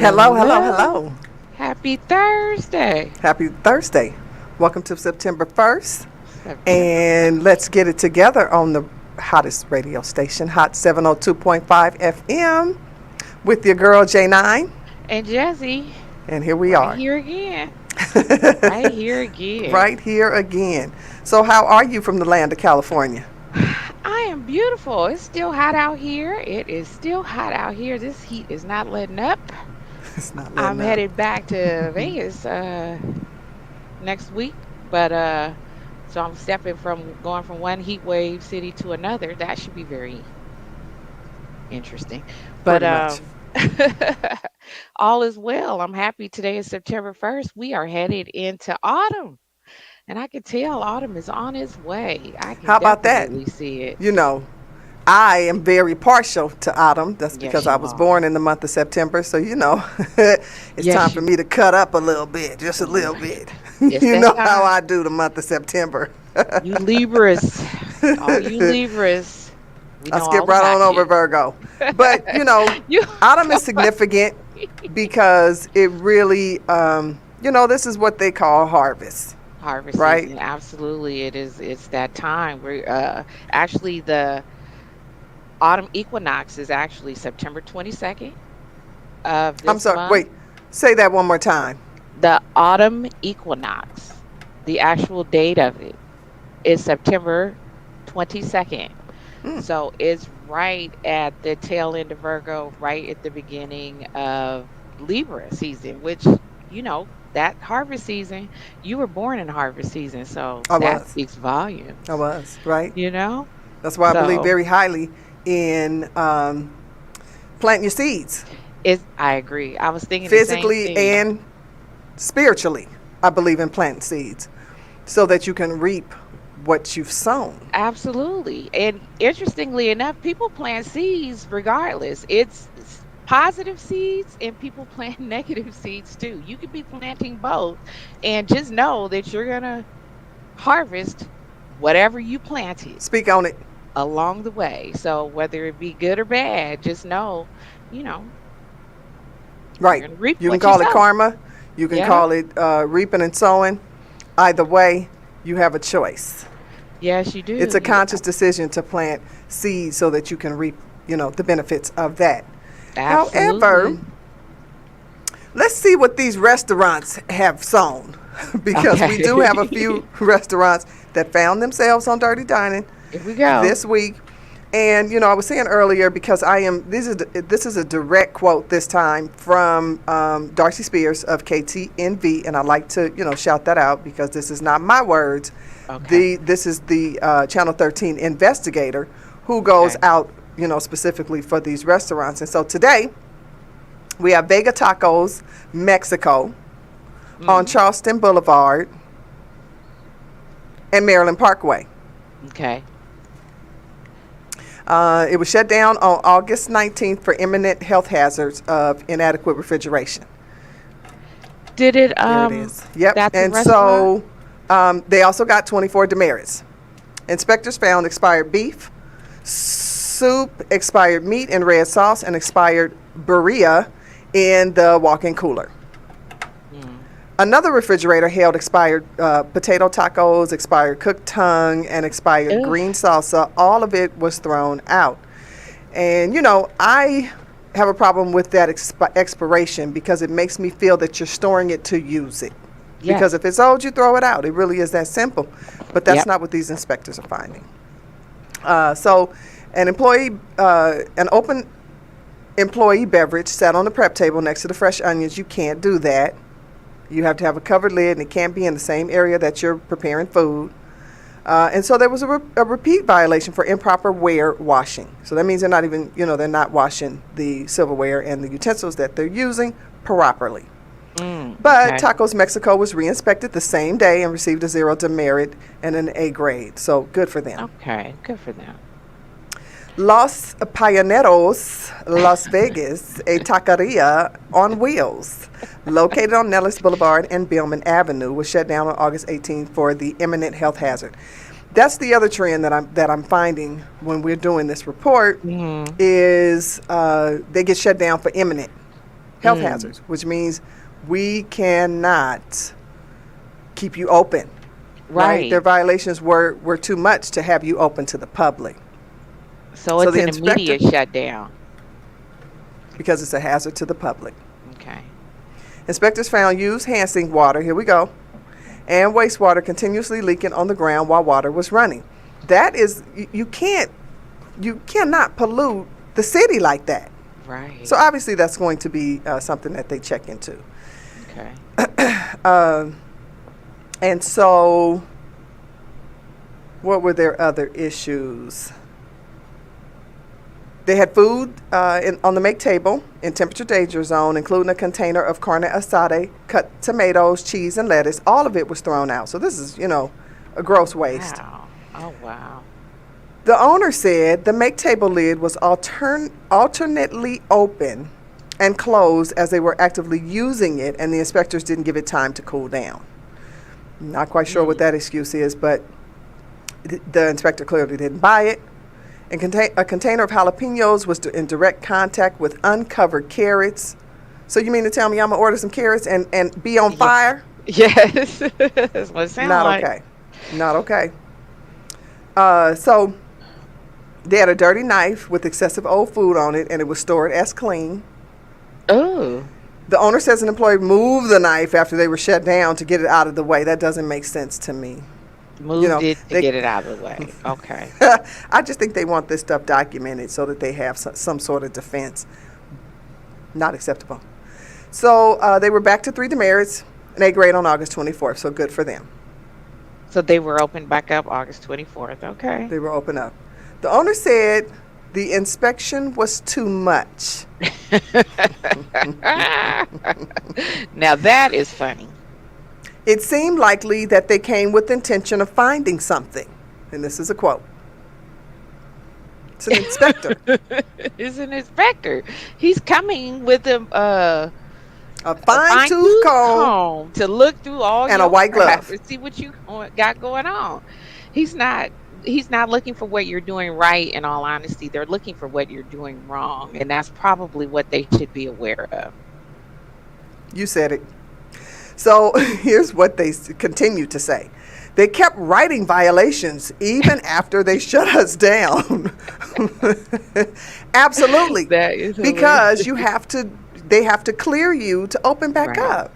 Hello, hello, Hello. hello. Happy Thursday. Happy Thursday. Welcome to September 1st. September And 1st. let's get it together on the hottest radio station, Hot 702.5 FM, with your girl J9. And Jesse, And here we right are. here again. Right here again. Right here again. So, how are you from the land of California? I am beautiful. It's still hot out here. It is still hot out here. This heat is not letting up. It's not I'm letting up. headed back to Vegas next week. But so I'm stepping from going from one heat wave city to another. That should be very interesting. But Pretty much. all is well. I'm happy today is September 1st. We are headed into autumn. And I can tell autumn is on its way. I can How about that? definitely see it. You know, I am very partial to autumn. That's because Yes, I you was are. born in the month of September. So, it's time Yes, for you me to cut up a little bit, just a little right. bit. It's You that know how time. I do the month of September. You Libras, all you Libras, we I know skip all right on about over you. Virgo. But, You autumn is significant because it really, this is what they call harvest, harvest right? season, absolutely. It is. It's that time where actually the autumn equinox is actually September 22nd of I'm this sorry. month. Wait, say that one more time. The autumn equinox, the actual date of it is September 22nd. Mm, So it's right at the tail end of Virgo, right at the beginning of Libra season, which, that harvest season, you were born in harvest season. So I that was. speaks I volumes, was, right? you know? That's why I believe So very highly in planting your seeds, I agree. I was thinking the same physically thing. and spiritually. I believe in planting seeds so that you can reap what you've sown. Absolutely. And interestingly enough, people plant seeds regardless. It's positive seeds and people plant negative seeds too. You could be planting both and just know that you're going to harvest whatever you planted Speak on it. along the way. So whether it be good or bad, just know, you know, you're Right. going to reap You can what you call it sow. karma. You can Yeah. call it reaping and sowing. Either way, you have a choice. Yes, you It's do. a conscious decision to plant seeds so that you can reap, the benefits of that. However, Absolutely. let's see what these restaurants have sown because we do have a Okay. few restaurants that found themselves on Dirty Dining Here we go. this week. And I was saying earlier because this is a direct quote this time from Darcy Spears of KTNV, and I like to shout that out because this is not my words. Okay. This is the Channel 13 investigator who goes Okay. out specifically for these restaurants. And so today we have Vega Tacos Mexico on Mm, Charleston Boulevard and Maryland Parkway. okay. It was shut down on August 19th for imminent health hazards of inadequate refrigeration. Did it There it is. Yep. that's a And restaurant? so they also got 24 demerits. Inspectors found expired beef, soup, expired meat in red sauce, and expired burrilla in the walk-in cooler. Mm. Another refrigerator held expired potato tacos, expired cooked tongue, and expired Ugh. green salsa. All of it was thrown out. And, I have a problem with that expiration because it makes me feel that you're storing it to use it. Because Yes. if it's old, you throw it out. It really is that simple. But that's Yep. not what these inspectors are finding. So, an open employee beverage sat on the prep table next to the fresh onions. You can't do that. You have to have a covered lid, and it can't be in the same area that you're preparing food. And so there was a repeat violation for improper ware washing. So that means they're not even, they're not washing the silverware and the utensils that they're using properly. But Okay. Tacos Mexico was re-inspected the same day and received a 0 demerit and an A grade. So good for them. Okay. Good for them. Los Pioneros, Las Vegas, a taqueria on wheels, located on Nellis Boulevard and Billman Avenue, was shut down on August 18th for the imminent health hazard. That's the other trend that I'm finding when we're doing this report Mm. is they get shut down for imminent. health hazards, which means we cannot keep you open. Right? Their Right. violations were too much to have you open to the public. So So it's the an inspector, immediate shutdown. because it's a hazard to the public. Okay. Inspectors found used hand sink water, here we go, and wastewater continuously leaking on the ground while water was running. That is, you cannot pollute the city like that. Right. So obviously that's going to be something that they check into. Okay. And so, what were their other issues? They had food on the make table in temperature danger zone, including a container of carne asada, cut tomatoes, cheese, and lettuce. All of it was thrown out. So this is, a gross waste. Wow. Oh, wow. The owner said the make table lid was alternately open and closed as they were actively using it, and the inspectors didn't give it time to cool down. Not quite sure what that excuse is, but the inspector clearly didn't buy it. And a container of jalapenos was in direct contact with uncovered carrots. So you mean to tell me I'm going to order some carrots and be on fire? Yes. That's what it sounds Not like. okay. Not okay. So they had a dirty knife with excessive old food on it, and it was stored as clean. Oh. The owner says an employee moved the knife after they were shut down to get it out of the way. That doesn't make sense to me. Moved it to get it out of the way. Okay. I just think they want this stuff documented so that they have some sort of defense. Not acceptable. So they were back to 3 demerits, an A grade on August 24th, so good for them. So they were opened back up August 24th. Okay. They were open up. The owner said the inspection was too much. Now that is funny. It seemed likely that they came with intention of finding something. And this is a quote. It's an inspector. It's an inspector. He's coming with A a fine-tooth comb to look through all and your a white crap glove. and see what you got going on. He's not looking for what you're doing right, in all honesty. They're looking for what you're doing wrong, and that's probably what they should be aware of. You said it. So here's what they continue to say. They kept writing violations even after they shut us down. Absolutely. That is Because they have to clear you to open back Right. up.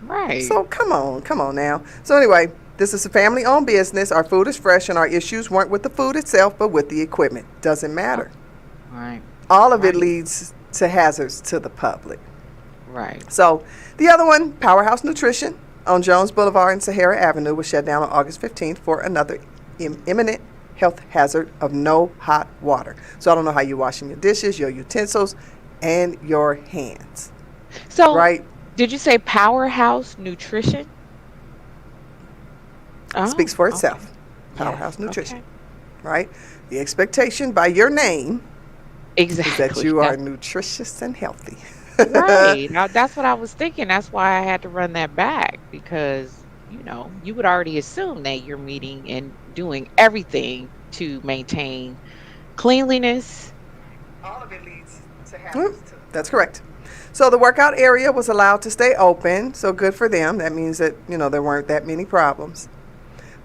right. So come on now. So anyway, this is a family-owned business. Our food is fresh, and our issues weren't with the food itself, but with the equipment. Doesn't matter. right. All of it Right. leads to hazards to the public. Right. So the other one, Powerhouse Nutrition on Jones Boulevard and Sahara Avenue, was shut down on August 15th for another imminent health hazard of no hot water. So I don't know how you're washing your dishes, your utensils, and your hands. So, Right? did you say Powerhouse Nutrition? Oh, Speaks for okay. itself. Powerhouse Yes, Nutrition. okay. Right? The expectation by your name is Exactly. that you are nutritious and healthy. Right. Now, that's what I was thinking. That's why I had to run that back because, you would already assume that you're meeting and doing everything to maintain cleanliness. All of it leads to hazards. That's correct. So the workout area was allowed to stay open, so good for them. That means that, there weren't that many problems.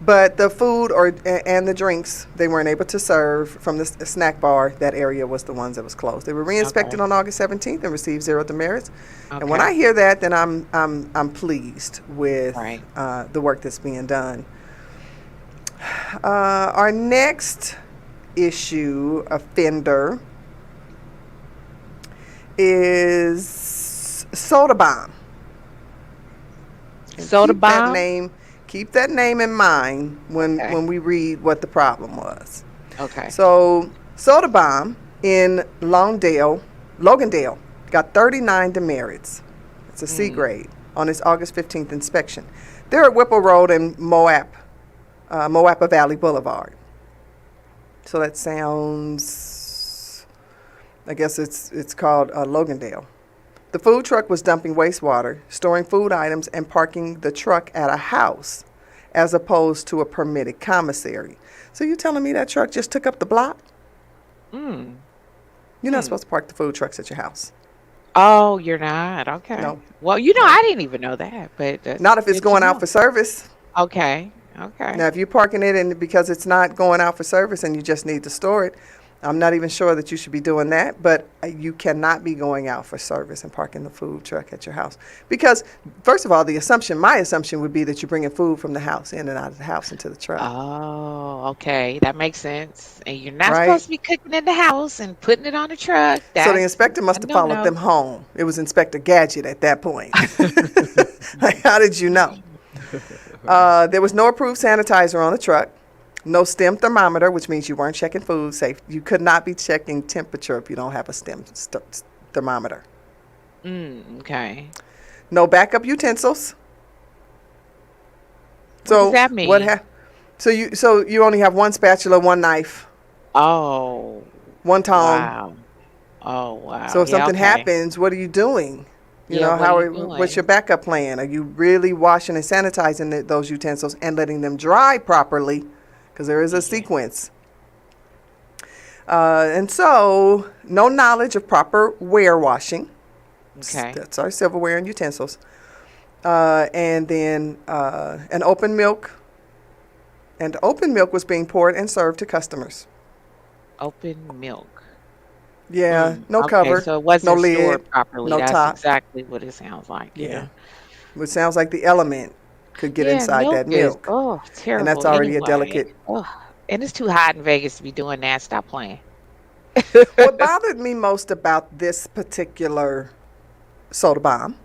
But the food and the drinks, they weren't able to serve from the snack bar. That area was the ones that was closed. They were re-inspected Okay. on August 17th and received 0 demerits. And when Okay. I hear that, then I'm pleased with Right. the work that's being done. Our next offender is Soda Bomb. And Soda Bomb? Keep that name in mind Okay. when we read what the problem was. Okay. So Soda Bomb in Logandale got 39 demerits. It's a C grade on its August 15th inspection. They're at Whipple Road and Moapa Valley Boulevard. So that sounds, I guess it's called Logandale. The food truck was dumping wastewater, storing food items, and parking the truck at a house as opposed to a permitted commissary. So you telling me that truck just took up the block? Mm. You're not supposed to park the food trucks at your house. Oh, you're not? Okay. No, Well, no. I didn't even know that, but Not that's if it's good to going out know. for service. Okay. Okay. Now, if you're parking it and because it's not going out for service and you just need to store it, I'm not even sure that you should be doing that, but you cannot be going out for service and parking the food truck at your house. Because, first of all, my assumption would be that you're bringing food from the house in and out of the house into the truck, Oh, okay. That makes sense. And you're not supposed right? to be cooking in the house and putting it on the truck. So the That's inspector a must have followed no-no. them home. It was Inspector Gadget at that point. Like, how did you know? There was no approved sanitizer on the truck. No stem thermometer, which means you weren't checking food safe. You could not be checking temperature if you don't have a thermometer. Okay. No backup utensils. What does So that what mean? ha- so you only have one spatula, one knife, Oh, one tongs. wow. Oh, wow. So if Yeah, something okay. happens, what are you doing? You Yeah, know, what are you what's your doing? backup plan? Are you really washing and sanitizing those utensils and letting them dry properly? Because there is a Yeah. sequence. And so, no knowledge of proper ware washing. Okay. That's our silverware and utensils. And then an open milk. And open milk was being poured and served to customers. Open milk. Yeah, no Okay, cover, so it no wasn't stored lid, properly. no That's top. exactly what it sounds like, Yeah, yeah. which sounds like the element could get Yeah, inside milk that is, milk. oh, And that's terrible already a anyway. delicate. Oh, and it's too hot in Vegas to be doing that. Stop playing. What bothered me most about this particular soda bomb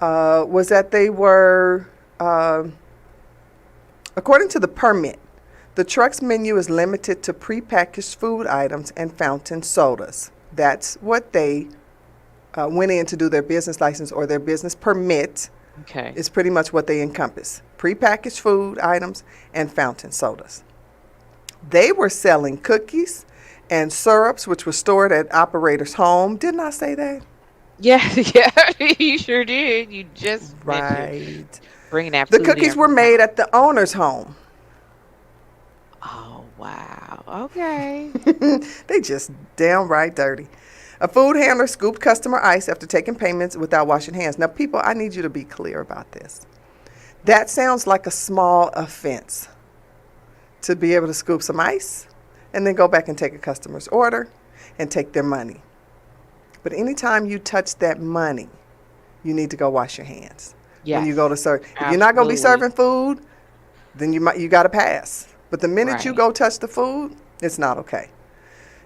was that they were, according to the permit, the truck's menu is limited to prepackaged food items and fountain sodas. That's what they went in to do their business license or their business permit, Okay. is pretty much what they encompass: prepackaged food items and fountain sodas. They were selling cookies and syrups, which were stored at operators' home. Didn't I say that? Yeah, yeah, you sure did. You just mentioned Right. bringing that The food cookies in were from made home. at the owner's home. Oh, wow. Okay. They just downright dirty. A food handler scooped customer ice after taking payments without washing hands. Now, people, I need you to be clear about this. That sounds like a small offense to be able to scoop some ice and then go back and take a customer's order and take their money. But anytime you touch that money, you need to go wash your hands when you go to Yes, serve. If you're not going to be absolutely. serving food, then you got to pass. But the minute you Right. go touch the food, it's not okay.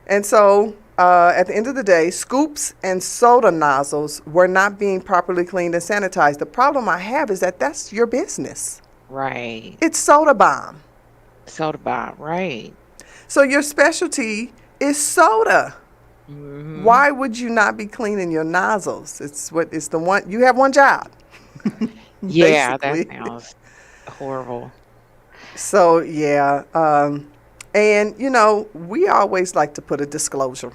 And so, at the end of the day, scoops and soda nozzles were not being properly cleaned and sanitized. The problem I have is that that's your business. Right. It's soda bomb. Soda bomb. Right. So your specialty is soda. Hmm. Why would you not be cleaning your nozzles? It's the one you have one job, Yeah, that basically. sounds horrible. So yeah, and we always like to put a disclosure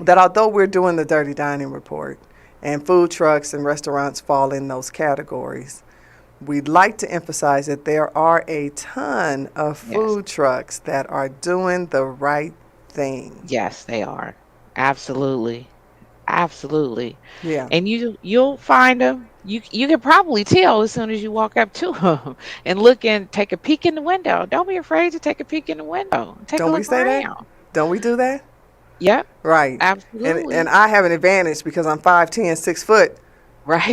that although we're doing the Dirty Dining Report and food trucks and restaurants fall in those categories, we'd like to emphasize that there are a ton of Yes. food trucks that are doing the right thing. Yes, they are. Absolutely. Absolutely. Yeah. And you'll find them. You can probably tell as soon as you walk up to them and look and take a peek in the window. Don't be afraid to take a peek in the window. Take a Don't we look say that? around. Don't we do that? Yep, Right. And absolutely. I have an advantage because I'm 5'10", 6 foot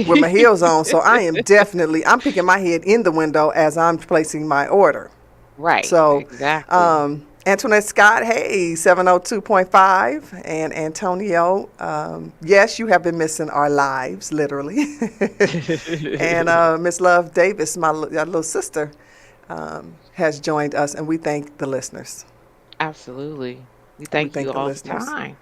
with my Right. heels on. So I'm picking my head in the window as I'm placing my order. Right, So, exactly. Antoinette Scott, hey, 702.5, and Antonio, yes, you have been missing our lives, literally. And Miss Love Davis, our little sister, has joined us, and we thank the listeners. Absolutely. We We thank you thank the all the listeners. time.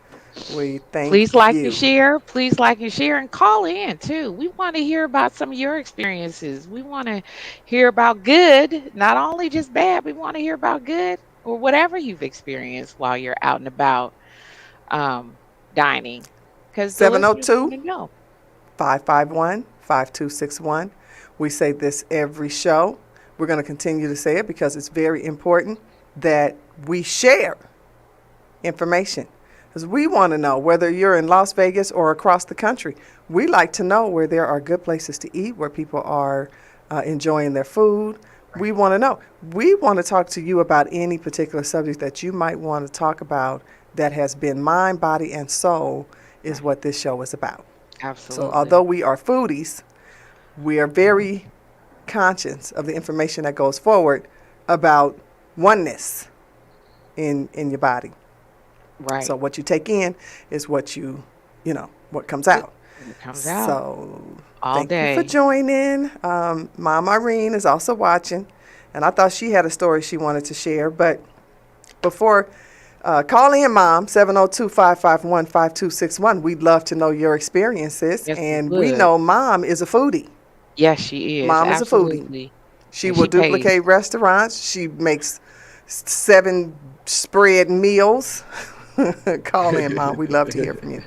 We thank Please like and you. share. Please like and share and call in too. We want to hear about some of your experiences. We want to hear about good, not only just bad. We want to hear about good or whatever you've experienced while you're out and about um, dining, because the listeners want 702 to know. 551 5261. We say this every show. We're going to continue to say it because it's very important that we share information. Because we want to know whether you're in Las Vegas or across the country. We like to know where there are good places to eat, where people are enjoying their food. We want to know. We want to talk to you about any particular subject that you might want to talk about that has been mind, body, and soul, is Right. what this show is about. So, Absolutely. although we are foodies, we are very conscious of the information that goes forward about oneness in your body. So Right. what you take in is what what comes It out. it comes out So all thank you for day. joining. Mom Irene is also watching, and I thought she had a story she wanted to share. But before, call in, Mom, 702-551-5261. We'd love to know your experiences. Yes, we And we would. know Mom is a foodie. Yes, she is. Mom is a foodie. Absolutely. She And will she pays. duplicate restaurants. She makes 7 spread meals. Call in, Mom. We'd love to hear from you.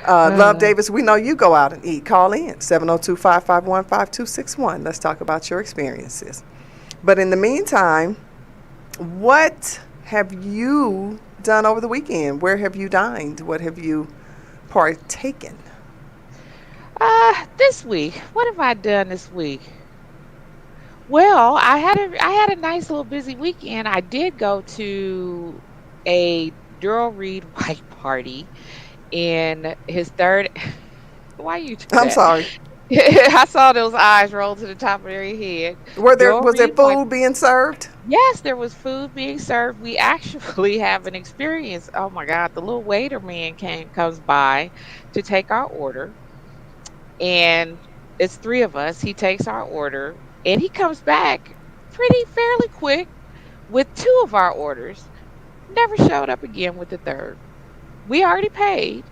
Love Uh, Davis, we know you go out and eat. Call in 702-551-5261. Let's talk about your experiences. But in the meantime, what have you done over the weekend? Where have you dined? What have you partaken? this week, what have I done this week? Well, I had a nice little busy weekend. I did go to a Daryl Reed White party in his third. Why you do I'm that? sorry. I saw those eyes roll to the top of their head. Daryl Was there Reed White. food being served? Yes, there was food being served. We actually have an experience. Oh my God, the little waiter man comes by to take our order, and it's three of us. He takes our order, and he comes back pretty fairly quick with two of our orders. Never showed up again with the third. We already paid.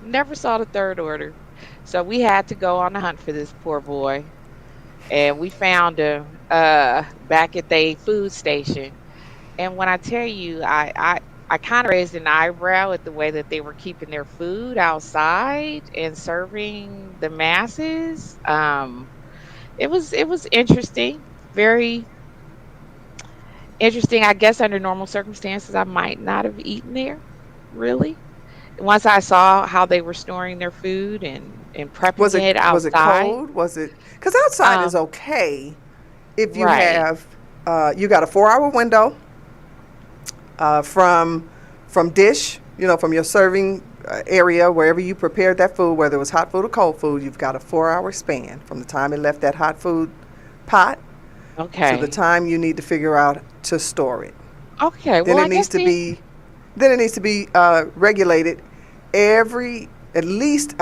Never saw the third order. So we had to go on the hunt for this poor boy. And we found him back at the food station. And when I tell you, I kind of raised an eyebrow at the way that they were keeping their food outside and serving the masses. It was interesting, very interesting. I guess under normal circumstances, I might not have eaten there, really. Once I saw how they were storing their food and prepping it Was it outside. cold? Was it? Because outside is Um, okay if you right. have you got a 4 hour window from dish, from your serving area, wherever you prepared that food, whether it was hot food or cold food. You've got a 4 hour span from the time it left that hot food pot to the Okay. time you need to figure out to store it. Okay. Then Well, it I needs guess to then. be regulated every at least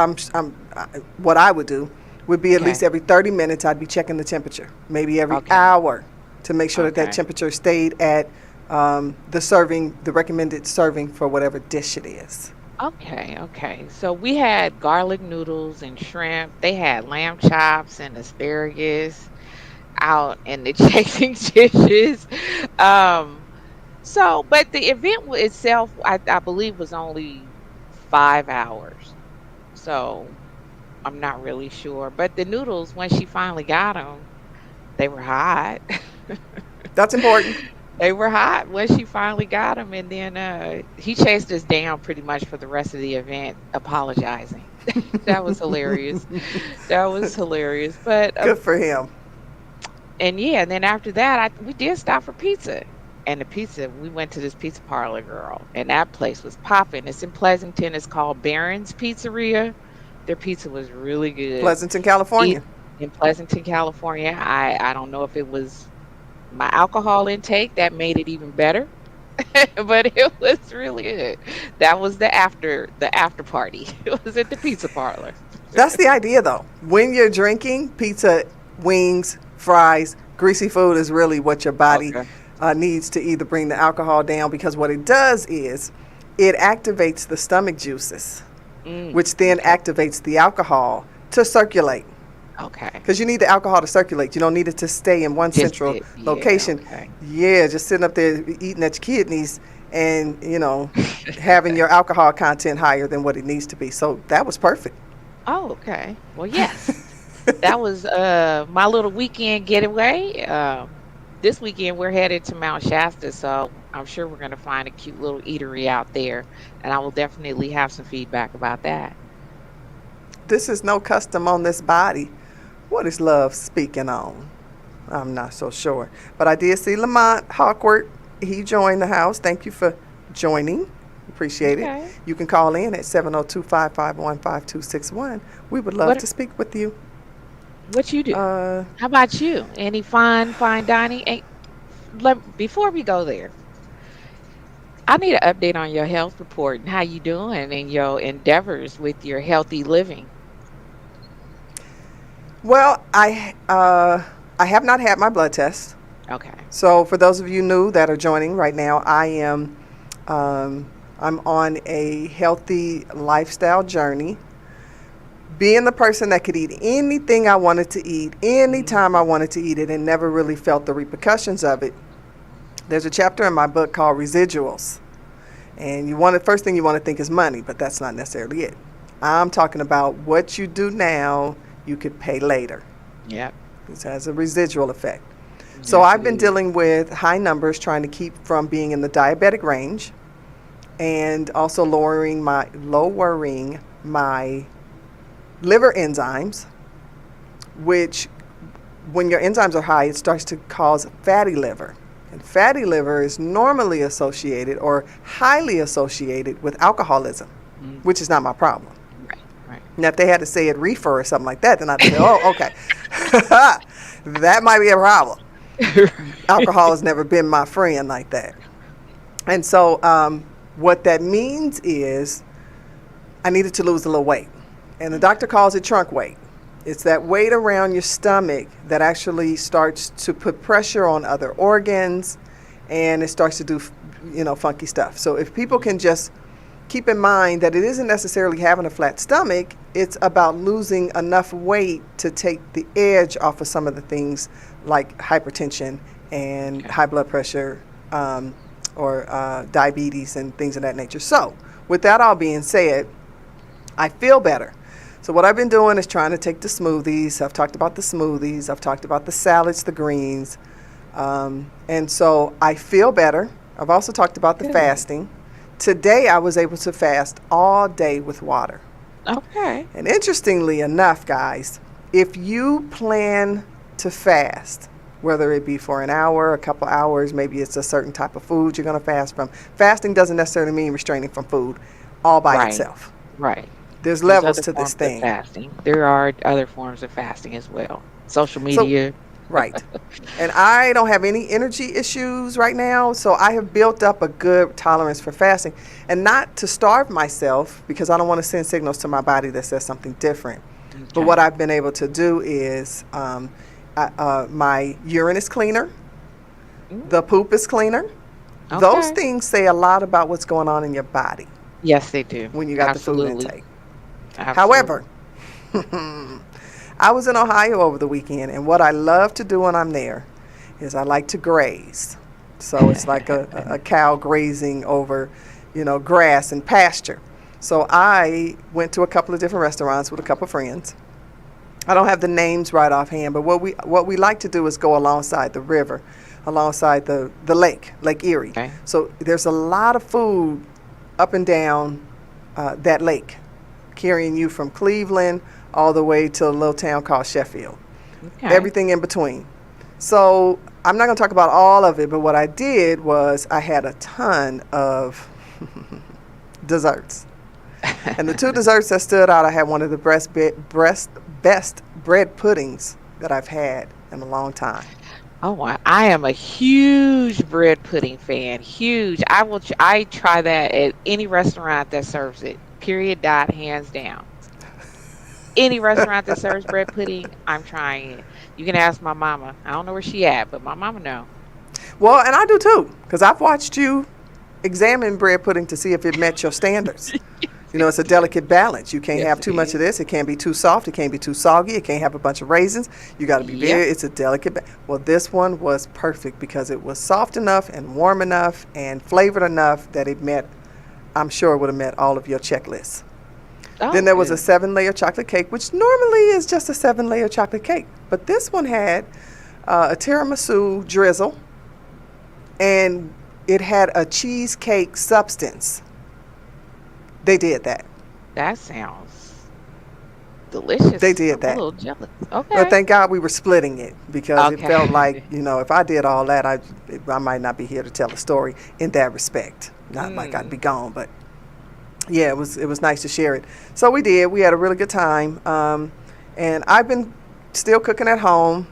what I would do would be at least Okay. every 30 minutes I'd be checking the temperature, maybe every Okay. hour, to make sure that that Okay. temperature stayed at the recommended serving for whatever dish it is. Okay. Okay. So we had garlic noodles and shrimp. They had lamb chops and asparagus out in the chafing dishes. Um, but the event itself, I believe, was only 5 hours. So I'm not really sure. But the noodles, when she finally got them, they were hot. That's important. They were hot when she finally got them, and then he chased us down pretty much for the rest of the event, apologizing. That was hilarious. That was hilarious. But Good for him. and yeah, and then after that, we did stop for pizza. And the pizza, we went to this pizza parlor, girl, and that place was popping. It's in Pleasanton. It's called Barron's Pizzeria. Their pizza was really good. Pleasanton, Eat California. in Pleasanton, California. I don't know if it was my alcohol intake that made it even better, but it was really good. That was the after party. It was at the pizza parlor. That's the idea, though. When you're drinking, pizza, wings, fries, greasy food is really what your body Okay. needs to either bring the alcohol down, because what it does is it activates the stomach juices, which then Okay. activates the alcohol to circulate. Okay. Because you need the alcohol to circulate. You don't need it to stay in one Just central it. Yeah. location. Okay. Yeah, just sitting up there eating at your kidneys and, having your alcohol content higher than what it needs to be. So that was perfect. Oh, okay. Well, yes. That was my little weekend getaway. This weekend we're headed to Mount Shasta, so I'm sure we're going to find a cute little eatery out there, and I will definitely have some feedback about that. This is no custom on this body. What is love speaking on? I'm not so sure. But I did see Lamont Hawkworth. He joined the house. Thank you for joining. Appreciate it. Okay. You can call in at 702-551-5261. We would love What to speak with you. what you do? Uh, How about you? Any fine dining? Before we go there, I need an update on your health report and how you doing and your endeavors with your healthy living. well, I have not had my blood test. Okay. So for those of you new that are joining right now, um, I'm on a healthy lifestyle journey. Being the person that could eat anything I wanted to eat, anytime I wanted to eat it, and never really felt the repercussions of it. There's a chapter in my book called Residuals. And first thing you want to think is money, but that's not necessarily it. I'm talking about what you do now, you could pay later. Yep. This has a residual effect. So Yes, I've it been is. dealing with high numbers, trying to keep from being in the diabetic range, and also lowering my liver enzymes, which when your enzymes are high, it starts to cause fatty liver. And fatty liver is normally associated or highly associated with alcoholism, Mm, which is not my problem. right. Right. Now, if they had to say it reefer or something like that, then I'd say, oh, okay. That might be a problem. Alcohol has never been my friend like that. And so what that means is I needed to lose a little weight. And the doctor calls it trunk weight. It's that weight around your stomach that actually starts to put pressure on other organs, and it starts to do, funky stuff. So if people can just keep in mind that it isn't necessarily having a flat stomach, it's about losing enough weight to take the edge off of some of the things like hypertension and Okay. high blood pressure, or diabetes and things of that nature. So with that all being said, I feel better. So what I've been doing is trying to take the smoothies. I've talked about the smoothies. I've talked about the salads, the greens. And so I feel better. I've also talked about the Good. fasting. Today I was able to fast all day with water. Okay. And interestingly enough, guys, if you plan to fast, whether it be for an hour, a couple hours, maybe it's a certain type of food you're going to fast from. Fasting doesn't necessarily mean restraining from food all by Right. itself. Right. There's There's levels other to this forms of thing. fasting. There are other forms of fasting as well. Social So, media. right. And I don't have any energy issues right now, so I have built up a good tolerance for fasting. And not to starve myself, because I don't want to send signals to my body that says something different. But Okay. what I've been able to do is my urine is cleaner, Mm, the poop is cleaner. Those okay. things say a lot about what's going on in your body Yes, they do. when you got the food Absolutely. intake. Absolutely. However, I was in Ohio over the weekend, and what I love to do when I'm there is I like to graze. So it's like a cow grazing over, grass and pasture. So I went to a couple of different restaurants with a couple of friends. I don't have the names right offhand, but what we like to do is go alongside the river, alongside the Lake Erie. Okay. So there's a lot of food up and down that lake, carrying you from Cleveland all the way to a little town called Sheffield. Okay. Everything in between. So I'm not going to talk about all of it, but what I did was I had a ton of desserts. And the two desserts that stood out, I had one of the best bread puddings that I've had in a long time. Oh, I am a huge bread pudding fan. Huge. I try that at any restaurant that serves it. Period. Dot. Hands down. Any restaurant that serves bread pudding, I'm trying it. You can ask my mama. I don't know where she at, but my mama know. Well, and I do too, because I've watched you examine bread pudding to see if it met your standards. It's a delicate balance. You can't Yes, have it too much of is. this. It can't be too soft. It can't be too soggy. It can't have a bunch of raisins. You got to be Yep. it's a delicate. Well, this one was perfect because it was soft enough and warm enough and flavored enough that I'm sure it would have met all of your checklists. Oh, Then there was a good. 7-layer chocolate cake, which normally is just a 7-layer chocolate cake. But this one had a tiramisu drizzle. And it had a cheesecake substance. They did that. That sounds delicious. They did I'm a that. little jealous. But Okay. thank God we were splitting it because it felt like, Okay. if I did all that, I might not be here to tell the story in that respect. Not like I'd be Mm, gone, but yeah, it was nice to share it. So we did. We had a really good time, and I've been still cooking at home,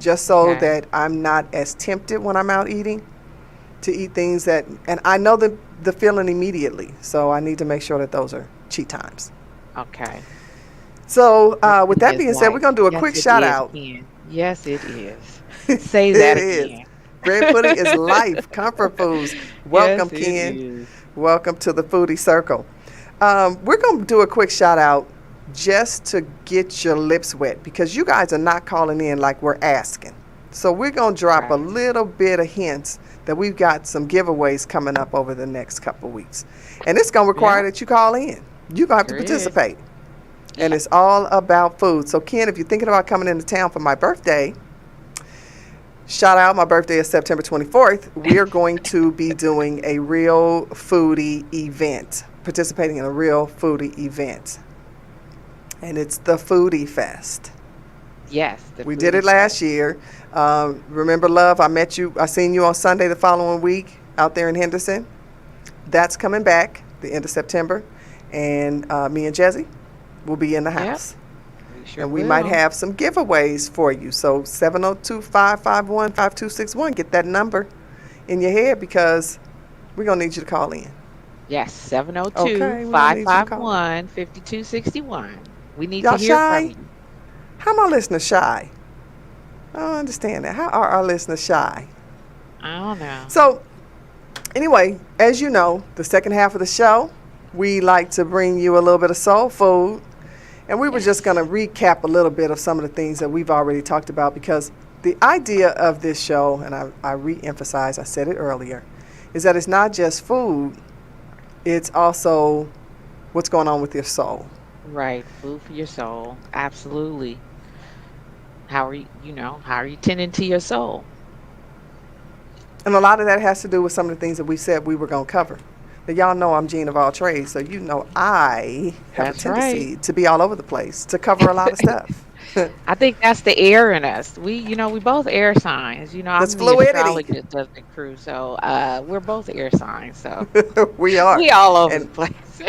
just so okay. that I'm not as tempted when I'm out eating to eat things that, and I know the feeling immediately. So I need to make sure that those are cheat times. Okay. So Bread with pudding that is being said, we're life. gonna do a Yes, quick it shout is, out. Ken. Yes, it is. It Say that is. again. Bread pudding is life. Comfort foods. Welcome, Yes, it Ken. is. Welcome to the Foodie Circle. We're going to do a quick shout out just to get your lips wet because you guys are not calling in like we're asking. So we're going to drop a Right. little bit of hints that we've got some giveaways coming up over the next couple of weeks. And it's going to require Yeah, that you call in. You're going to have to sure is. participate. And Yeah. it's all about food. So, Ken, if you're thinking about coming into town for my birthday, shout out, my birthday is September 24th. We're going to be doing a real foodie event, participating in a real foodie event. And it's the Foodie Fest. Yes, the We did foodie it last fest. year. Remember, love, I seen you on Sunday the following week out there in Henderson. That's coming back the end of September. And me and Jezzy will be in the Yep, house. we sure And we might will. have some giveaways for you. So 702-551-5261. Get that number in your head because we're going to need you to call in. Yes, 702 Okay, we're going to five need you to five call in. one 5261. We need to Y'all hear from shy? you. How my listeners shy? I don't understand that. How are our listeners shy? I don't know. So, anyway, as you know, the second half of the show, we like to bring you a little bit of soul food. And we were just going Yes. to recap a little bit of some of the things that we've already talked about because the idea of this show, and I re-emphasize, I said it earlier, is that it's not just food, it's also what's going on with your soul. Right. Food for your soul. Absolutely. How are you tending to your soul? And a lot of that has to do with some of the things that we said we were going to cover. But y'all know I'm Gene of all trades, so you know I have a That's right. tendency to be all over the place, to cover a lot of stuff. I think that's the air in us. We both air signs. That's I'm the fluidity. astrologist of the crew, so we're both air signs. So We are. we all over the And place.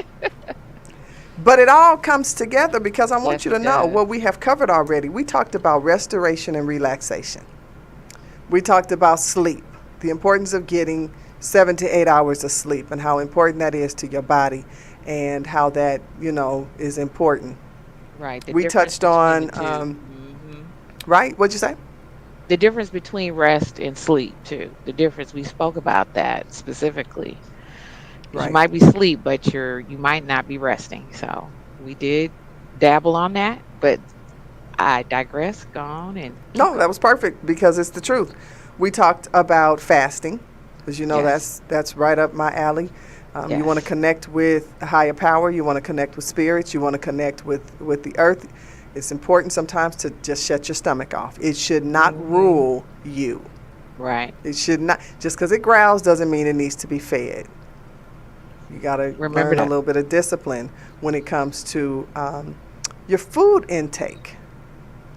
but it all comes together because I want Yes, you to it know does. what we have covered already. We talked about restoration and relaxation. We talked about sleep, the importance of getting 7 to 8 hours of sleep and how important that is to your body and how that, is important. Right. The We difference touched between the on, two. right? What'd you say? The difference between rest and sleep too. The difference we spoke about that specifically. Because you Right. might be asleep, but you might not be resting. So we did dabble on that, but I digress. Go on and keep No, that going. was perfect because it's the truth. We talked about fasting, because Yes. that's right up my alley. You want to Yes. connect with a higher power. You want to connect with spirits. You want to connect with the earth. It's important sometimes to just shut your stomach off. It should not Hmm. rule you. Right. It should not. Just because it growls doesn't mean it needs to be fed. You got to Remember learn a that. little bit of discipline when it comes to your food intake.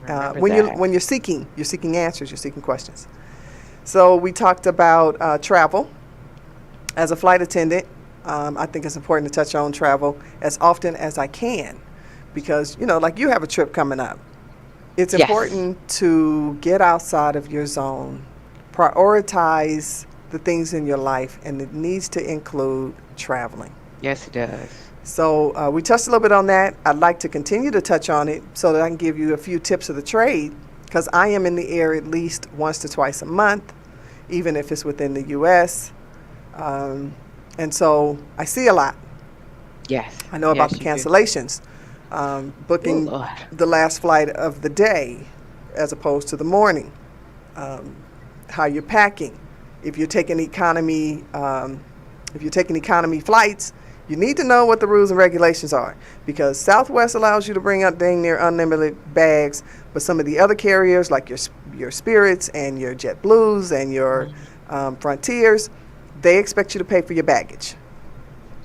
Remember When that. you're seeking answers, you're seeking questions. So we talked about travel. As a flight attendant, I think it's important to touch on travel as often as I can because, like you have a trip coming up. It's Yes. important to get outside of your zone, prioritize the things in your life, and it needs to include traveling. Yes, it does. So we touched a little bit on that. I'd like to continue to touch on it so that I can give you a few tips of the trade because I am in the air at least once to twice a month, even if it's within the U.S. Um, and so I see a lot. Yes. I know about the Yes, you do. cancellations, Oh booking Lord. the last flight of the day as opposed to the morning, um, how you're packing. If you're taking economy, flights, you need to know what the rules and regulations are because Southwest allows you to bring up dang near unlimited bags, but some of the other carriers like your Spirits and your JetBlues and your Mhm. Frontiers, they expect you to pay for your baggage.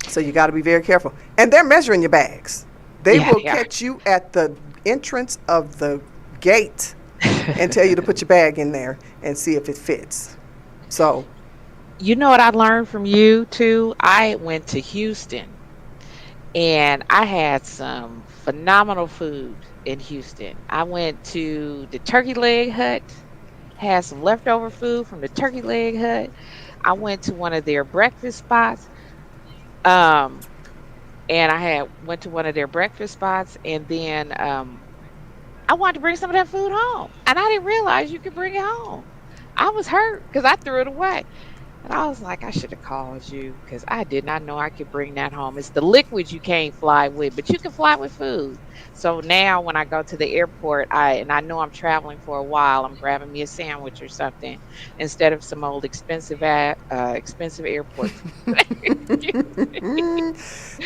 So you got to be very careful. And they're measuring your bags. They Yeah, will they are. catch you at the entrance of the gate and tell you to put your bag in there and see if it fits. So, You know what I learned from you too? I went to Houston and I had some phenomenal food in Houston. I went to the Turkey Leg Hut, had some leftover food from the Turkey Leg Hut. I went to one of their breakfast spots. Um, and I had went to one of their breakfast spots, and then I wanted to bring some of that food home, and I didn't realize you could bring it home. I was hurt because I threw it away. And I was like, I should have called you because I did not know I could bring that home. It's the liquids you can't fly with, but you can fly with food. So now when I go to the airport, I know I'm traveling for a while, I'm grabbing me a sandwich or something instead of some old expensive airport food.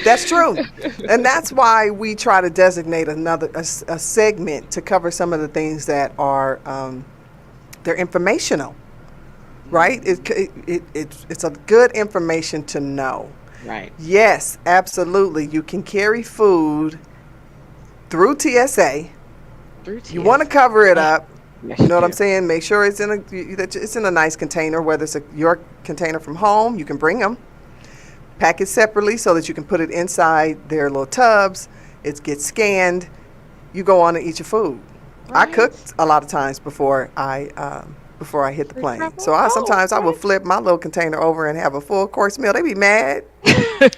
that's true. And that's why we try to designate a segment to cover some of the things that are they're informational, right? It's a good information to know. Right. Yes, absolutely. You can carry food through TSA. Through You want to TSA. cover it up. Yes, You you know what I'm do. saying? Make sure it's in a nice container, whether it's your container from home. You can bring them, pack it separately so that you can put it inside their little tubs. It gets scanned. You go on and eat your food. I Right. cooked a lot of times before I hit the For plane. travel. So Oh, sometimes I will okay. flip my little container over and have a full course meal. They be mad.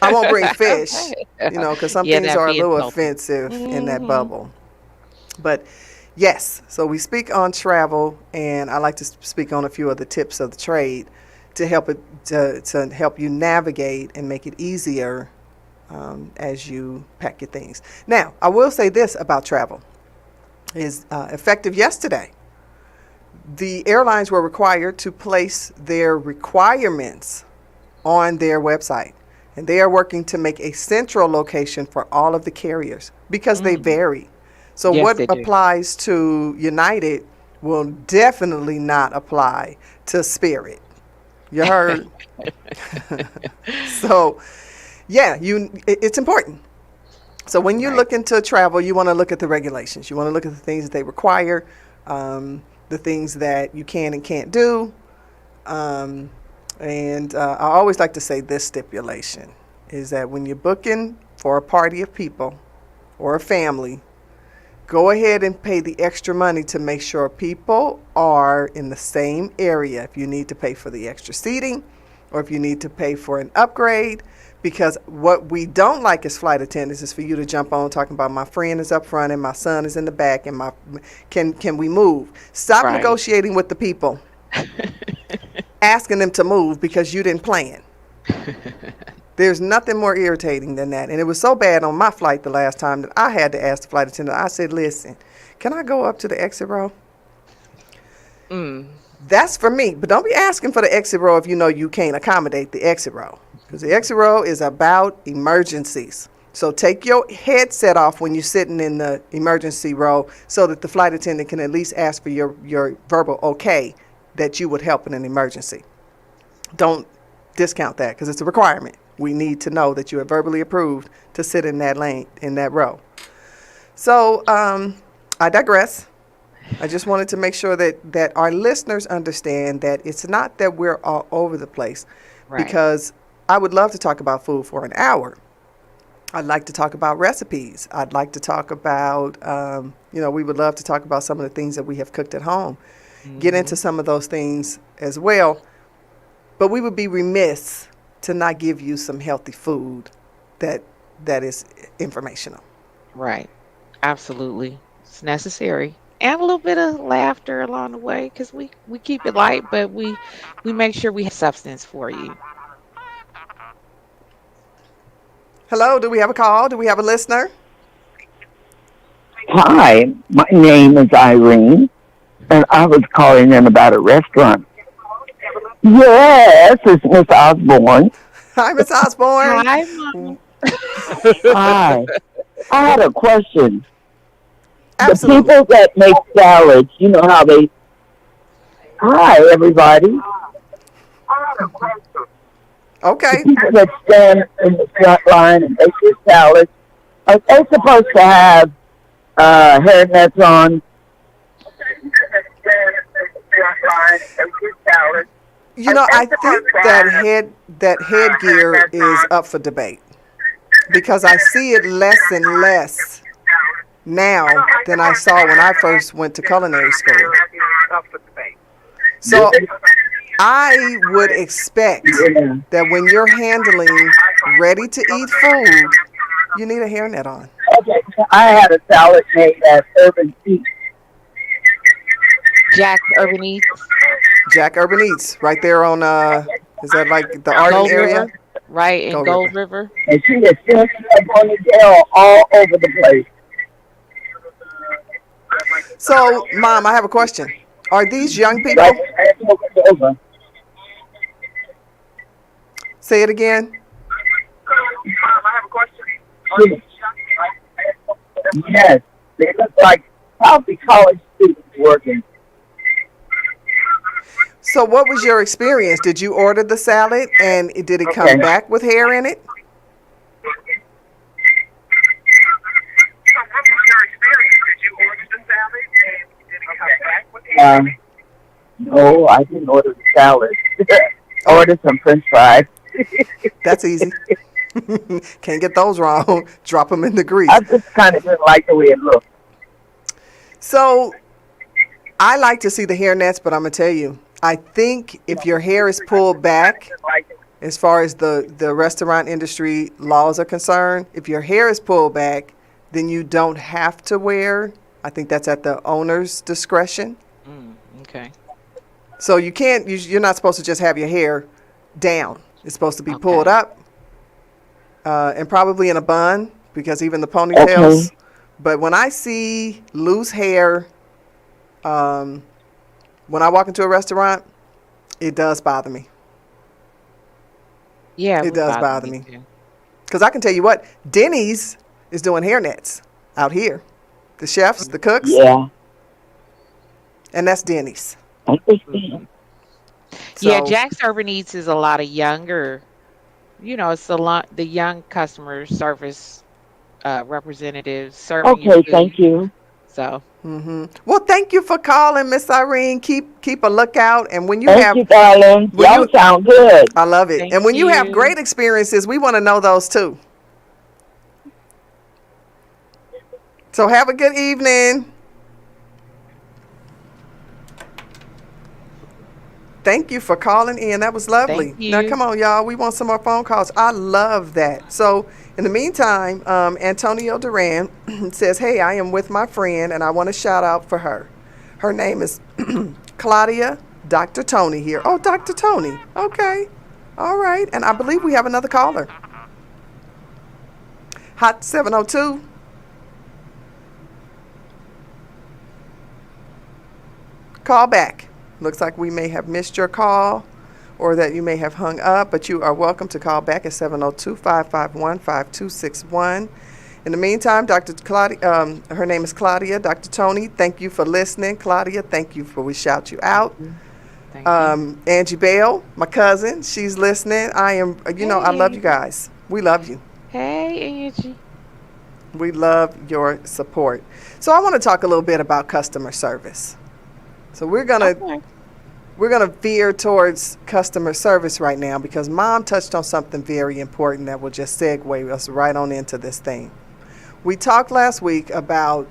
I won't bring fish, Okay. because some Yeah, things that are a being little salty. offensive in that Hmm. bubble. But yes, so we speak on travel, and I like to speak on a few of the tips of the trade to to help you navigate and make it easier as you pack your things. Now, I will say this about travel is effective yesterday. The airlines were required to place their requirements on their website. And they are working to make a central location for all of the carriers because they Mm. vary. So, Yes, what they do. applies to United will definitely not apply to Spirit. You heard? So, yeah, it's important. So, when you Right. look into travel, you want to look at the regulations. You want to look at the things that they require, the things that you can and can't do. Um, and I always like to say this stipulation is that when you're booking for a party of people or a family, go ahead and pay the extra money to make sure people are in the same area. If you need to pay for the extra seating or if you need to pay for an upgrade, because what we don't like as flight attendants is for you to jump on talking about my friend is up front and my son is in the back and my can we move? Stop Right. negotiating with the people, asking them to move because you didn't plan. There's nothing more irritating than that. And it was so bad on my flight the last time that I had to ask the flight attendant. I said, listen, can I go up to the exit row? Mm. That's for me. But don't be asking for the exit row if you know you can't accommodate the exit row. Because the exit row is about emergencies. So take your headset off when you're sitting in the emergency row so that the flight attendant can at least ask for your verbal okay that you would help in an emergency. Don't discount that because it's a requirement. We need to know that you are verbally approved to sit in that lane, in that row. So I digress. I just wanted to make sure that our listeners understand that it's not that we're all over the place Right. because I would love to talk about food for an hour. I'd like to talk about recipes. I'd like to talk about, we would love to talk about some of the things that we have cooked at home, get into Hmm. some of those things as well. But we would be remiss to not give you some healthy food that that is informational. Right. Absolutely. It's necessary. And a little bit of laughter along the way because we keep it light, but we make sure we have substance for you. Hello, do we have a call? Do we have a listener? Hi, my name is Irene, and I was calling in about a restaurant. Yes, it's Miss Osborne. Hi, Miss Osborne. Hi, Mom. Hi, I had a question. The Absolutely. people that make salads, you know how they. Hi, everybody. The Okay. people that stand in the front line and make your salad, are they supposed to have hair nets on? I think that headgear is up for debate because I see it less and less now than I saw when I first went to culinary school. So I would expect Yeah. that when you're handling ready to eat food, you need a hairnet on. Okay, so I had a salad made at Urban Eats. Jack's Urban Eats, Jack Urban Eats, right there on is that like the Arden Gold area? River, right in Go Gold River. River. And she was sitting a ponytail all over the place. So, Mom, I have a question. Are these young Right? people? Over. Say it again. Yes, they look like probably college students working. So, what was your experience? Did you order the salad and did it come Okay. back with hair in it? Um, no, I didn't order the salad. I ordered some French fries. That's easy. Can't get those wrong. Drop them in the grease. I just kind of didn't like the way it looked. So, I like to see the hair nets, but I'm gonna tell you, I think if your hair is pulled back, as far as the restaurant industry laws are concerned, if your hair is pulled back, then you don't have to wear. I think that's at the owner's discretion. Okay. So you can't. You're not supposed to just have your hair down. It's supposed to be pulled Okay. up, and probably in a bun because even the ponytails. Okay. But when I see loose hair, when I walk into a restaurant, it does bother me. Yeah, It would does bother me. too. Because I can tell you what, Denny's is doing hair nets out here. The chefs, the cooks, Yeah, and that's Denny's. I think so. Yeah, So, Jack's Urban Eats is a lot of younger. It's a lot the young customer service representatives serving you Okay, food. thank you. So well, thank you for calling, Miss Irene. Keep a lookout, and when you Thank have, you, darling. when Y'all you, sound good. I love it. thank And when you have you. great experiences, we want to know those too. So have a good evening. Thank you for calling in. That was lovely. Thank Now, come you. on, y'all. We want some more phone calls. I love that. So, in the meantime, Antonio Duran says, hey, I am with my friend, and I want to shout out for her. Her name is Claudia Dr. Tony here. Oh, Dr. Tony. Okay. All right. And I believe we have another caller. Hot 702. Call back. Looks like we may have missed your call or that you may have hung up, but you are welcome to call back at 702-551-5261. In the meantime, Dr. Claudia, her name is Claudia, Dr. Tony, thank you for listening. Claudia, thank you for we shout you out. Thank you. Angie Bell, my cousin, she's listening. I love you Hey. guys. We love you. Hey, Angie. We love your support. So I want to talk a little bit about customer service. So we're gonna Okay. veer towards customer service right now because Mom touched on something very important that will just segue us right on into this thing. We talked last week about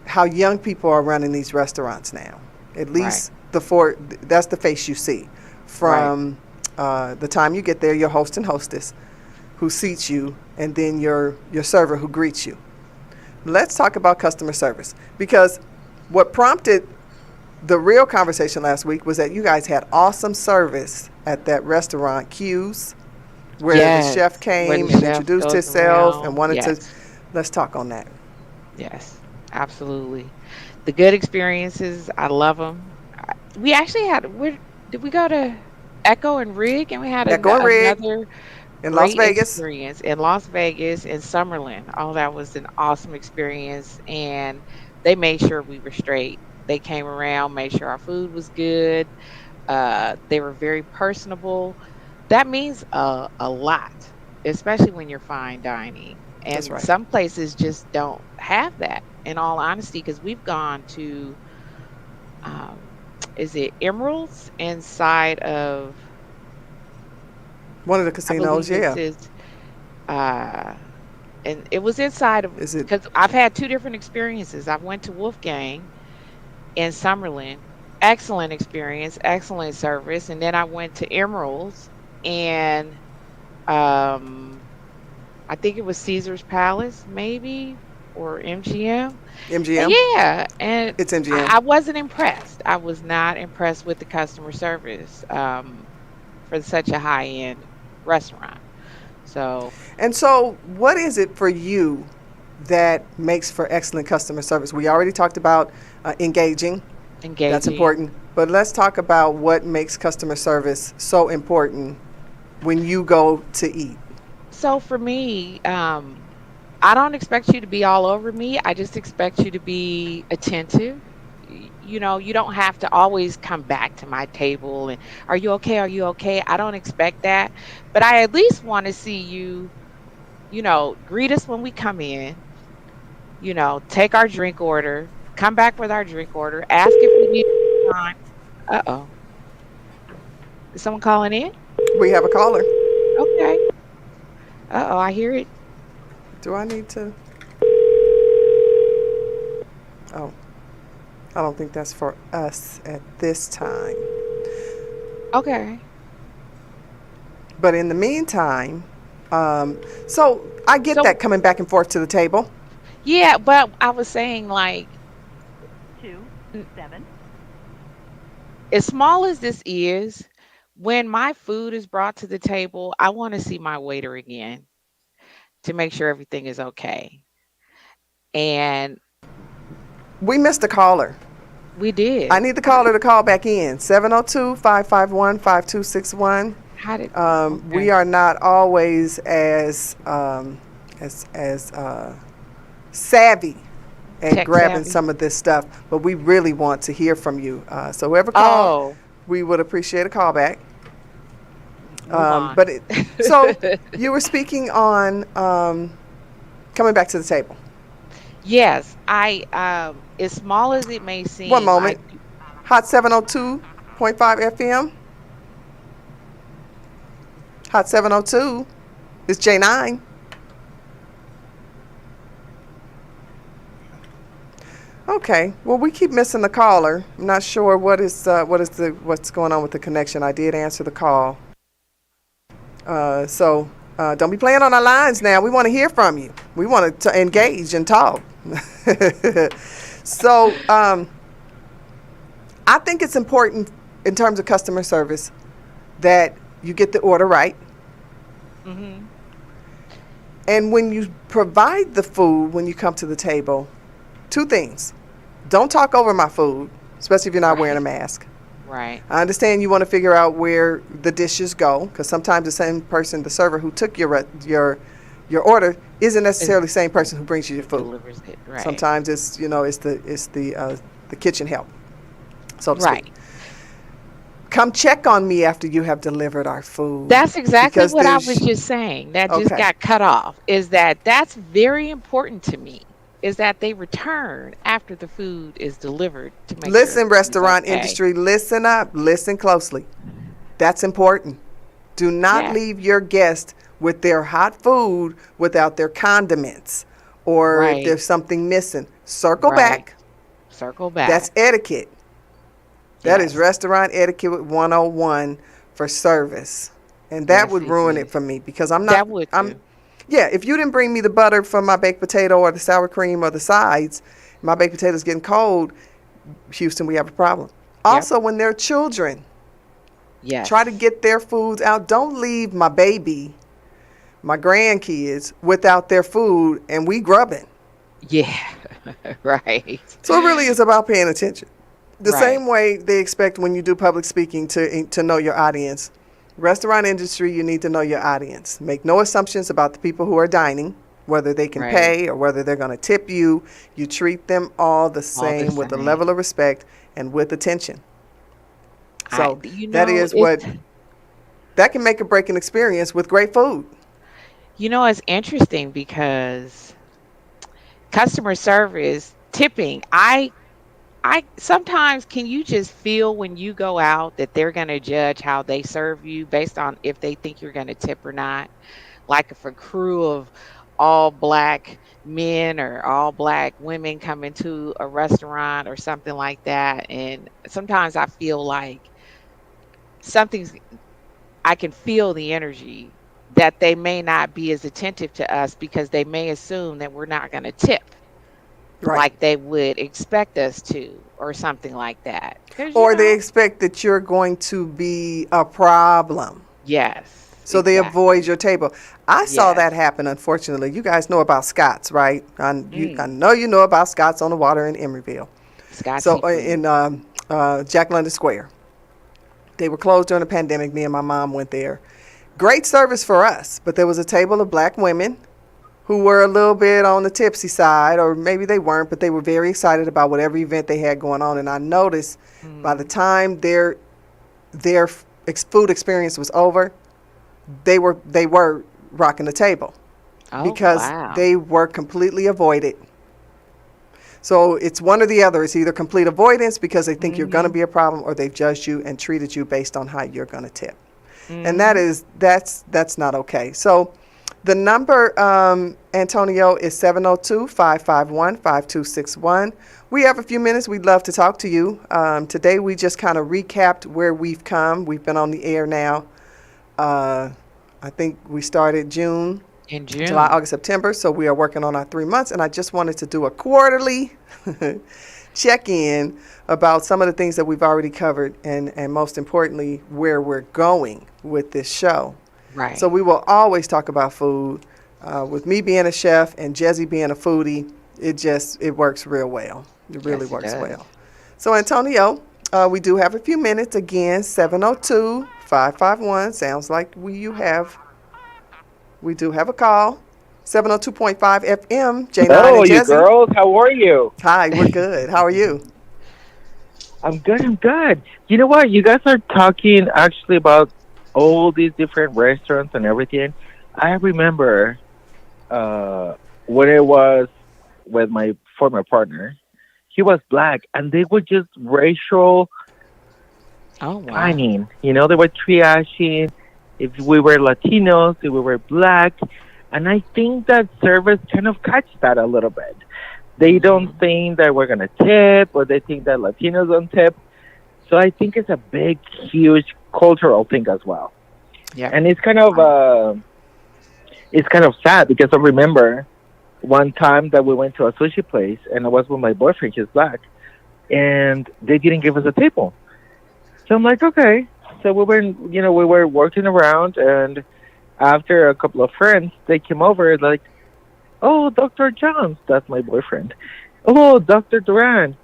how young people are running these restaurants now. At least that's the face you see from the time you get there, your host and hostess who seats you, and then your server who greets you. Let's talk about customer service because what prompted the real conversation last week was that you guys had awesome service at that restaurant, Q's, where the chef Yes. Where came the and chef introduced goes himself and around. wanted to. Yes. Let's talk on that. Yes. Absolutely. The good experiences, I love them. We actually did we go to Echo and Rig and we had Echo and Rig another in Las great Vegas. experience in Las Vegas and Summerlin. Oh, that was an awesome experience. And they made sure we were straight. They came around, made sure our food was good. They were very personable. That means a lot, especially when you're fine dining. That's And right. some places just don't have that, in all honesty, because we've gone to, um, is it Emeralds inside of, One of the I casinos, believe it's yeah. is, uh, and it was inside of, Is it because I've had two different experiences. I went to Wolfgang in Summerlin, excellent experience, excellent service. And then I went to Emeralds and, um, I think it was Caesar's Palace, maybe, or MGM. And MGM? yeah, and It's MGM. I wasn't impressed. I was not impressed with the customer service, for such a high end restaurant. So And so, what is it for you that makes for excellent customer service? We already talked about engaging. That's engaging. important. But let's talk about what makes customer service so important when you go to eat. So for me, I don't expect you to be all over me. I just expect you to be attentive. You know, you don't have to always come back to my table and, are you okay? Are you okay? I don't expect that. But I at least want to see you, greet us when we come in, take our drink order, come back with our drink order, ask if we need time. Uh-oh. Is someone calling in? We have a caller. Okay. Uh-oh, I hear it. Do I need to? Oh, I don't think that's for us at this time. Okay. But in the meantime, so I get So that coming back and forth to the table. yeah, but I was saying, like, two, n- seven. as small as this is, when my food is brought to the table, I want to see my waiter again to make sure everything is okay. And We missed a caller. we I did. need the caller to call back in 702-551-5261. How did? We Okay. are not always as savvy at Tech grabbing savvy. some of this stuff, but we really want to hear from you. So whoever called, Oh, we would appreciate a call back. move on. But so you were speaking on coming back to the table. Yes, as small as it may One seem, moment. Hot 702.5 FM. Hot 702. It's J9. Okay. Well, we keep missing the caller. I'm not sure what's going on with the connection. I did answer the call. So don't be playing on our lines now. We want to hear from you. We want to engage and talk. So I think it's important in terms of customer service that you get the order right. hmm And when you provide the food when you come to the table, two things. Don't talk over my food, especially if you're not wearing a right, mask. right, I understand you want to figure out where the dishes go, because sometimes the same person, the server who took your order, isn't it necessarily the same person who brings you your food. delivers it, right, Sometimes it's the kitchen help, so to speak. right. Come check on me after you have delivered our food, That's exactly because what I was there's just saying. That just okay. got cut off. Is that's very important to me. Is that they return after the food is delivered to make sure Listen, everything is restaurant okay. industry, listen up, listen closely. That's important. Do not Yeah, leave your guest with their hot food without their condiments, or if right, there's something missing. Circle right. back. Circle That's back. etiquette. That is Yes, restaurant etiquette 101 for service. And that yes, would it ruin it is. for me, because I'm not, That would I'm, too. yeah, if you didn't bring me the butter for my baked potato or the sour cream or the sides, my baked potato's getting cold, Houston, we have a problem. Yep. Also, when they're children, try to Yes. get their foods out. Don't leave my baby, my grandkids, without their food and we grubbing. Yeah. Right. So it really is about paying attention. The Right. same way they expect when you do public speaking to know your audience. Restaurant industry, you need to know your audience. Make no assumptions about the people who are dining, whether they can Right. pay or whether they're going to tip you. You treat them all the All the same with a same. level of respect and with attention. I, So you that know, is it's what that can make or break an experience with great food. You know, it's interesting because customer service, tipping, I sometimes can you just feel when you go out that they're going to judge how they serve you based on if they think you're going to tip or not. Like if a crew of all black men or all black women come into a restaurant or something like that, and sometimes I feel like something's I can feel the energy that they may not be as attentive to us because they may assume that we're not going to tip Right. like they would expect us to or something like that. Because, Or they expect that you're going to be a problem. yes, So they exactly. avoid your table. I saw Yes. that happen, unfortunately. You guys know about Scott's, right? I Mm, know you know about Scott's on the water in Emeryville. Scott So Seafood. in Jack London Square. They were closed during the pandemic. Me and my mom went there. Great service for us, but there was a table of black women who were a little bit on the tipsy side, or maybe they weren't, but they were very excited about whatever event they had going on. And I noticed by the Mm. time their food experience was over, they were rocking the table Oh, because wow. they were completely avoided. So it's one or the other. It's either complete avoidance because they think you're going to Mhm. be a problem, or they've judged you and treated you based on how you're going to tip. And Mhm. that's not okay. So the number, Antonio, is 702-551-5261. We have a few minutes. We'd love to talk to you. Today we just kind of recapped where we've come. We've been on the air now. Uh, I think we started June, In July, June. August, September. So we are working on our 3 months. And I just wanted to do a quarterly check in about some of the things that we've already covered, and most importantly, where we're going with this show. So Right. we will always talk about food. With me being a chef and Jezzy being a foodie, it works real well. It really Yes, it works does. well. So Antonio, we do have a few minutes. Again, 702-551. Sounds like we do have a call. 702.5 FM, J9 Hello, and you Jezzy. girls. How are you? Hi, we're good. How are you? I'm good. I'm good. You know what? You guys are talking actually about all these different restaurants and everything. I remember when I was with my former partner. He was black, and they were just racial Oh, wow. planning. You know, they were triaging if we were Latinos, if we were black. And I think that service kind of catch that a little bit. They don't Mhm. think that we're going to tip, or they think that Latinos don't tip. So I think it's a big, huge cultural thing as well. Yep. And Right. it's kind of sad because I remember one time that we went to a sushi place and I was with my boyfriend, he's black, and they didn't give us a table. So I'm like, okay. So we were working around, and after a couple of friends, they came over like, oh, Dr. Jones, that's my boyfriend. Oh, Dr. Duran.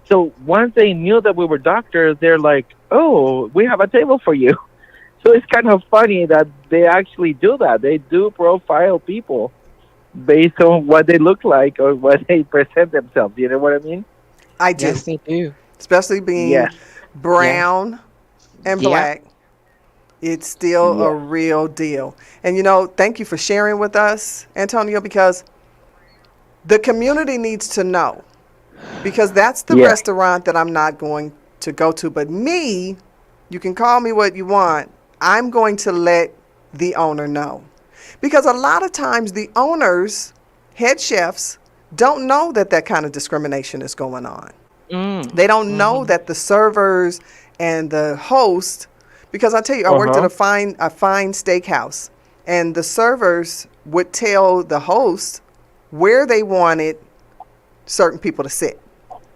So once they knew that we were doctors, they're like, oh, we have a table for you. So it's kind of funny that they actually do that. They do profile people based on what they look like or what they present themselves. You know what I mean? I do, Yes, they do. especially being Yes. Yes. brown and Yep. black. It's still a Yes. real deal. And thank you for sharing with us, Antonio, because the community needs to know. Because that's the Yes. restaurant that I'm not going to go to. But me, you can call me what you want, I'm going to let the owner know. Because a lot of times the owners, head chefs, don't know that that kind of discrimination is going on. Mm. They don't know Mhm. that the servers and the host, because I tell you, I Uh worked at huh. a fine steakhouse, and the servers would tell the host where they wanted certain people to sit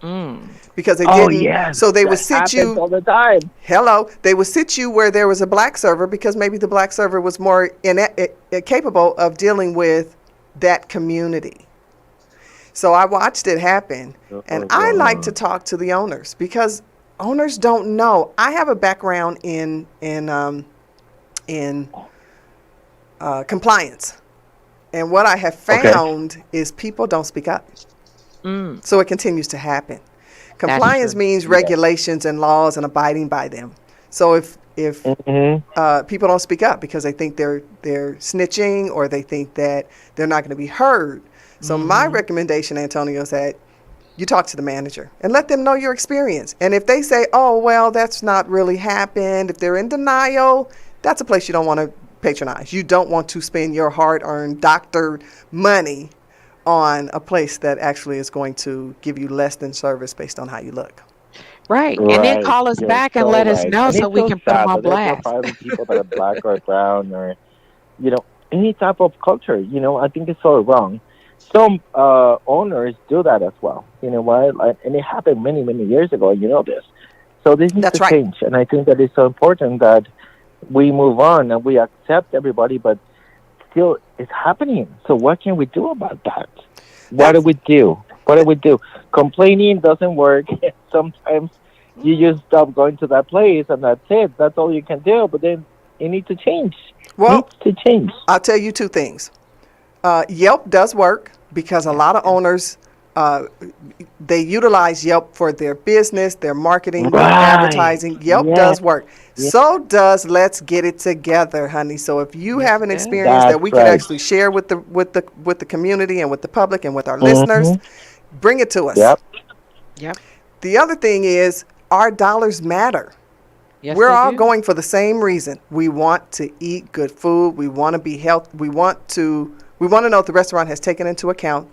Mm. because they Oh, didn't. yes. So they would That sit happens you. all the time. Hello, they would sit you where there was a black server because maybe the black server was more capable of dealing with that community. So I watched it happen, and Oh, I like to God. talk to the owners because owners don't know. I have a background in compliance, and what I have Okay. found is people don't speak up, Mm. so it continues to happen. That's Compliance true. means Yes. regulations and laws and abiding by them. So if if Mm-hmm. people don't speak up because they think they're snitching or they think that they're not going to be heard. So my recommendation, Antonio, is that you talk to the manager and let them know your experience. And if they say, oh, well, that's not really happened, if they're in denial, that's a place you don't want to patronize. You don't want to spend your hard-earned doctored money on a place that actually is going to give you less than service based on how you look. Right. And then Right. call us You're back and so let us right. know And so it's we so can put them sad on that they're blast. profiling people that are black or brown or, you know, any type of culture. You know, I think it's so wrong. Some owners do that as well. You know what? Like, and it happened many, many years ago. You know this. So this needs That's to right. change. And I think that it's so important that we move on and we accept everybody, but still it's happening. So what can we do about that? What do That's we do? What do we do? Complaining doesn't work. Sometimes you just stop going to that place and that's it. That's all you can do. But then it needs to change. well, Needs to change. I'll tell you two things. Yelp does work because a lot of owners they utilize Yelp for their business, their marketing, their Right. advertising. Yelp Yes. does work. Yes. So does Let's Get It Together, honey. So if you Yes, have an it does. experience that That's we can right. actually share with the community and with the public and with our listeners, Mm-hmm. bring it to us. Yep. Yep. The other thing is our dollars matter. Yes, We're they all do. going for the same reason. We want to eat good food. We want to be health. We want to know if the restaurant has taken into account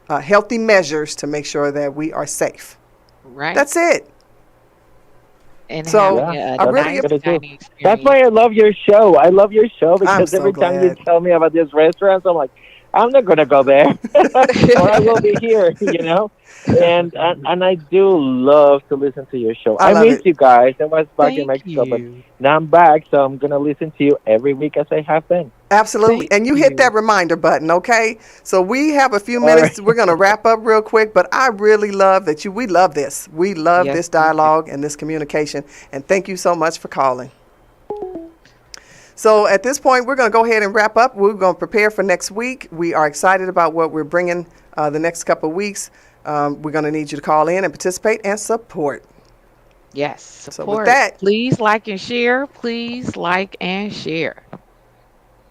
healthy measures to make sure that we are safe. Right. That's it. And So having Yeah. a I That's really, nice what it is. dining That's experience. why I love your show. I love your show because so every time you glad. tell me about these restaurants, I'm like, I'm not gonna go there, or I will be here. You know, and I do love to listen to your show. I I love miss it. you guys. I was back in Thank Mexico, but you. now I'm back, so I'm gonna listen to you every week as I have been. Absolutely. Thank And you hit you. that reminder button, okay? So we have a few All right. minutes. We're going to wrap up real quick, but I really love that we love this. We love Yes, this we do. dialogue and this communication. And thank you so much for calling. So at this point, we're going to go ahead and wrap up. We're going to prepare for next week. We are excited about what we're bringing the next couple of weeks. We're going to need you to call in and participate and support. Yes. So Support. with that, Please like and share. Please like and share.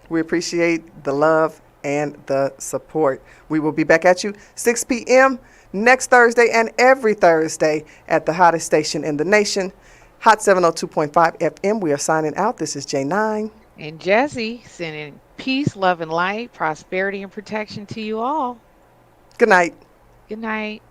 we appreciate the love and the support. We will be back at you 6 p.m. next Thursday and every Thursday at the hottest station in the nation, Hot 702.5 FM. We are signing out. This is J9. And Jesse sending peace, love, and light, prosperity, and protection to you all. Good night. Good night.